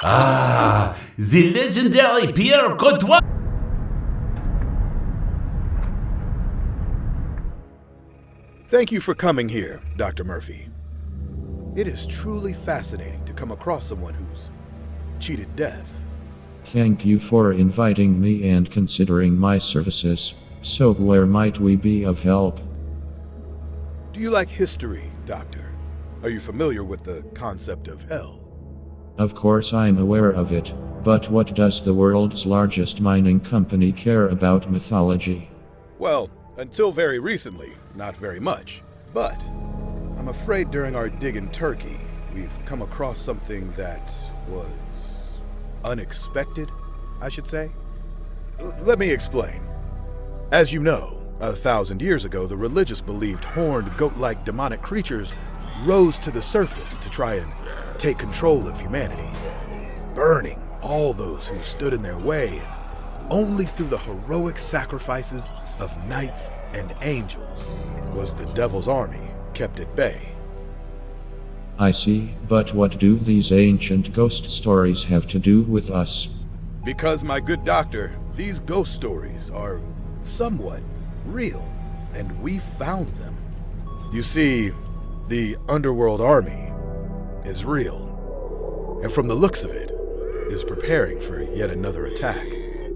Ah, the legendary Pierre Courtois! Thank you for coming here, Dr. Murphy. It is truly fascinating to come across someone who's cheated death. Thank you for inviting me and considering my services. So where might we be of help? Do you like history, Doctor? Are you familiar with the concept of hell? Of course I'm aware of it, but what does the world's largest mining company care about mythology? Well, until very recently, not very much. But I'm afraid during our dig in Turkey, we've come across something that was unexpected, I should say. Let me explain. As you know, 1,000 years ago, the religious believed horned, goat-like demonic creatures rose to the surface to try and take control of humanity, burning all those who stood in their way, and only through the heroic sacrifices of knights and angels was the devil's army kept at bay. I see, but what do these ancient ghost stories have to do with us? Because, my good doctor, these ghost stories are somewhat real, and we found them. You see, the underworld army is real, and from the looks of it, is preparing for yet another attack,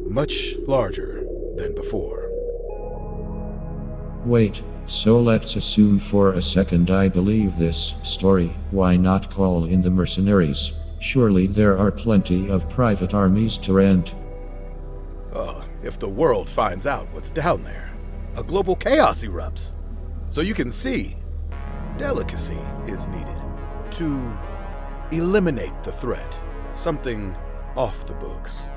much larger than before. Wait, so let's assume for a second I believe this story. Why not call in the mercenaries? Surely there are plenty of private armies to rent. If the world finds out what's down there, a global chaos erupts. So you can see, delicacy is needed to eliminate the threat, something off the books.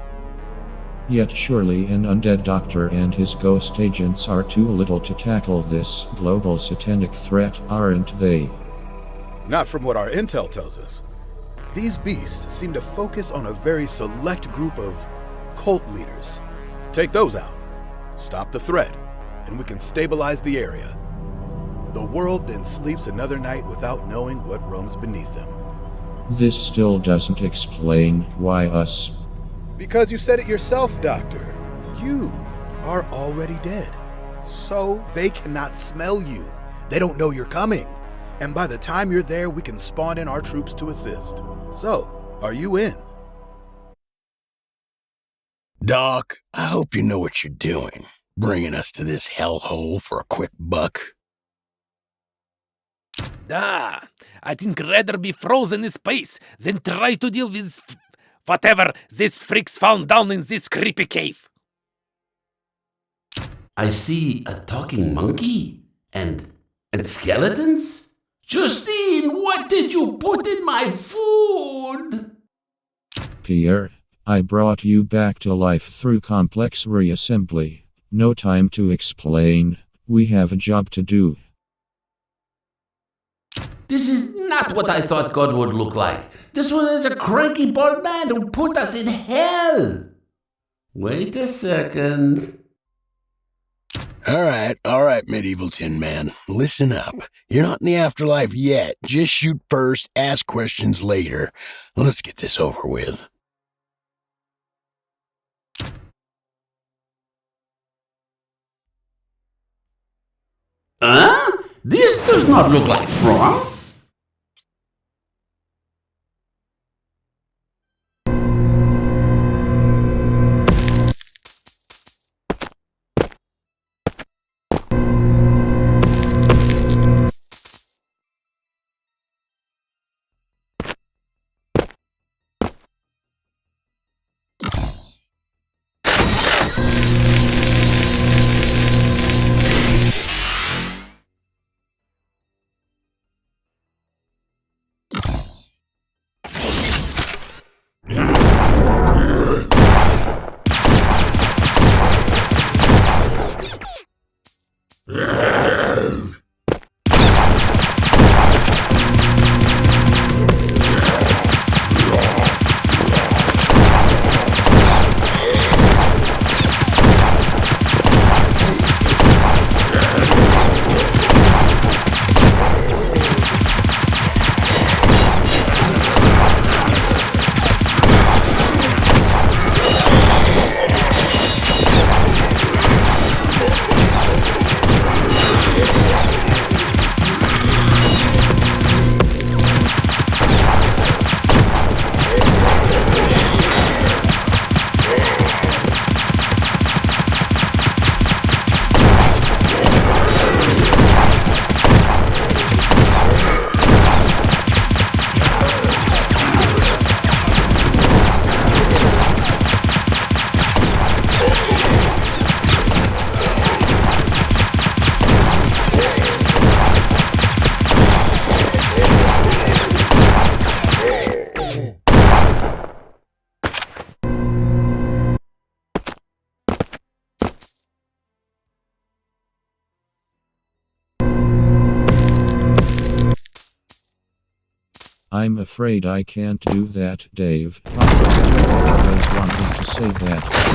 Yet surely an undead doctor and his ghost agents are too little to tackle this global satanic threat, aren't they? Not from what our intel tells us. These beasts seem to focus on a very select group of cult leaders. Take those out, stop the threat, and we can stabilize the area. The world then sleeps another night without knowing what roams beneath them. This still doesn't explain why us. Because you said it yourself, Doctor. You are already dead. So they cannot smell you. They don't know you're coming. And by the time you're there, we can spawn in our troops to assist. So, are you in? Doc, I hope you know what you're doing, bringing us to this hellhole for a quick buck. I think rather be frozen in space than try to deal with whatever these freaks found down in this creepy cave. I see a talking monkey and skeletons? Justine, what did you put in my food? Pierre, I brought you back to life through complex reassembly. No time to explain. We have a job to do. This is not what I thought God would look like. This one is a cranky bald man who put us in hell. Wait a second. All right, medieval tin man. Listen up. You're not in the afterlife yet. Just shoot first, ask questions later. Let's get this over with. Huh? This does not look like France. afraid I can't do that, Dave. I always wanted to say that.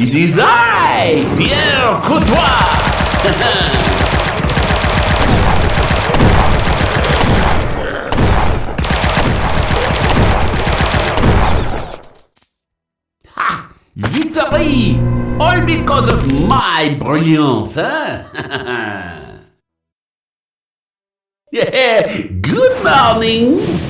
It is I, Pierre Courtois! Ha! Victory! All because of my brilliance, huh? Yeah, good morning!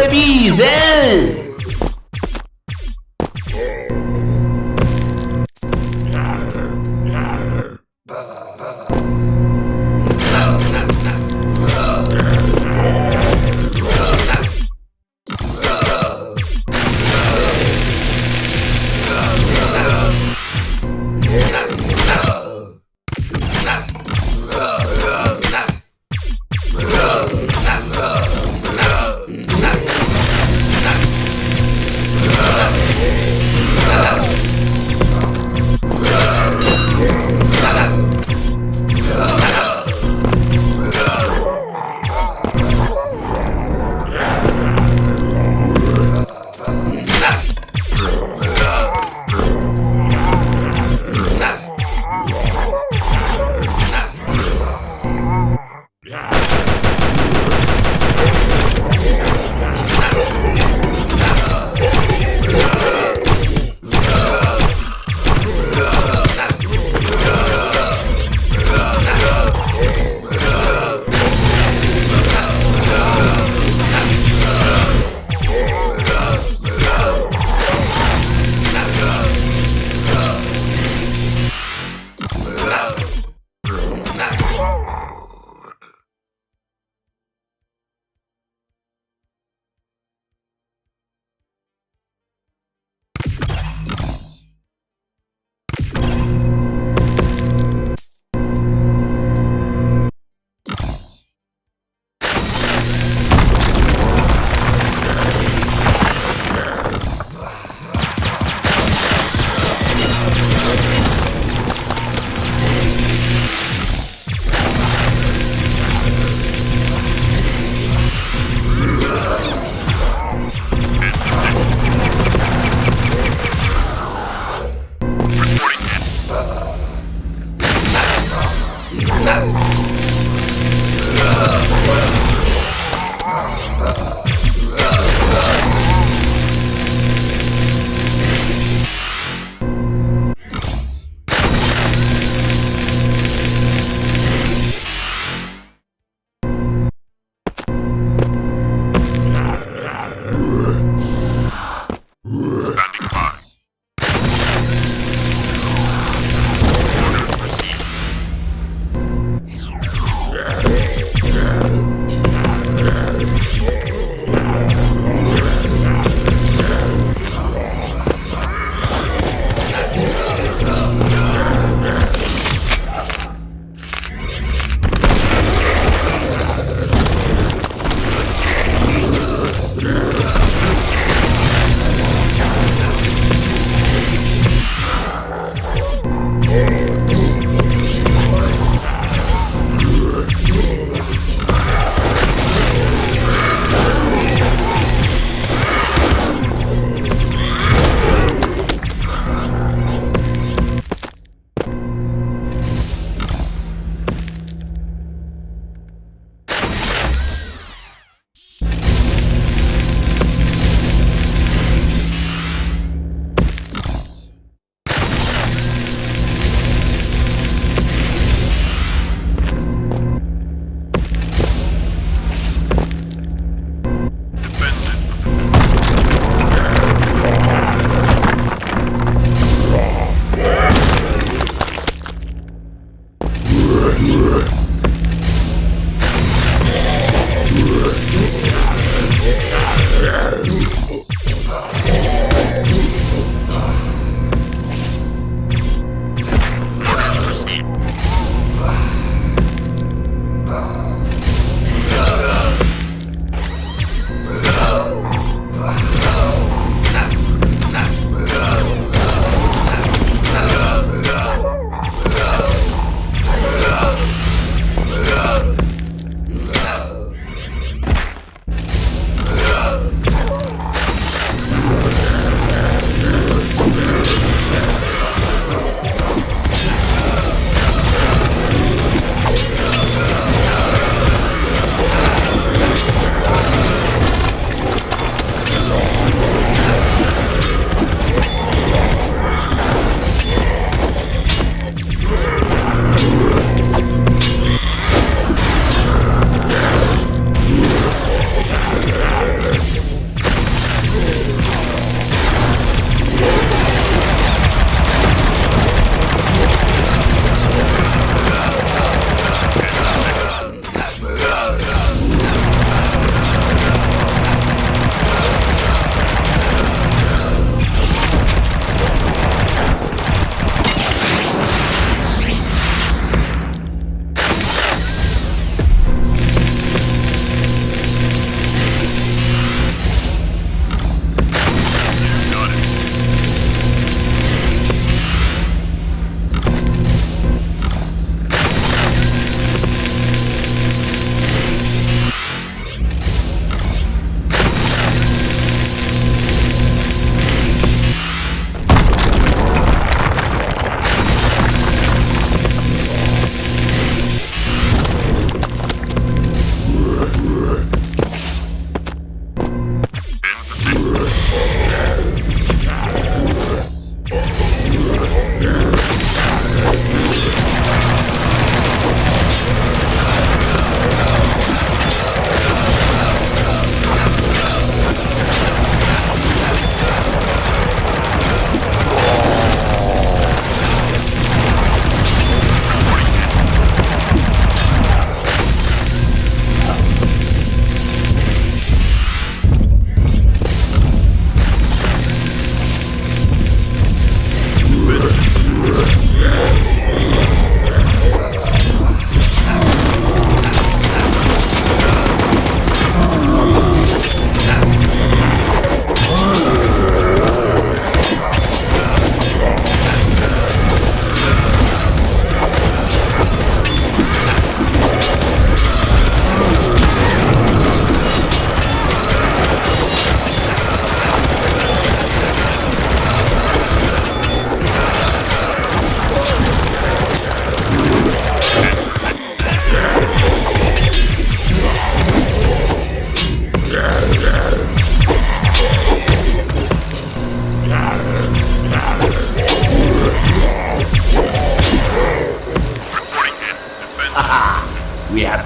babies, eh?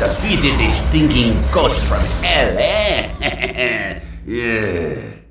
Defeated the stinking goats from hell, eh? Yeah.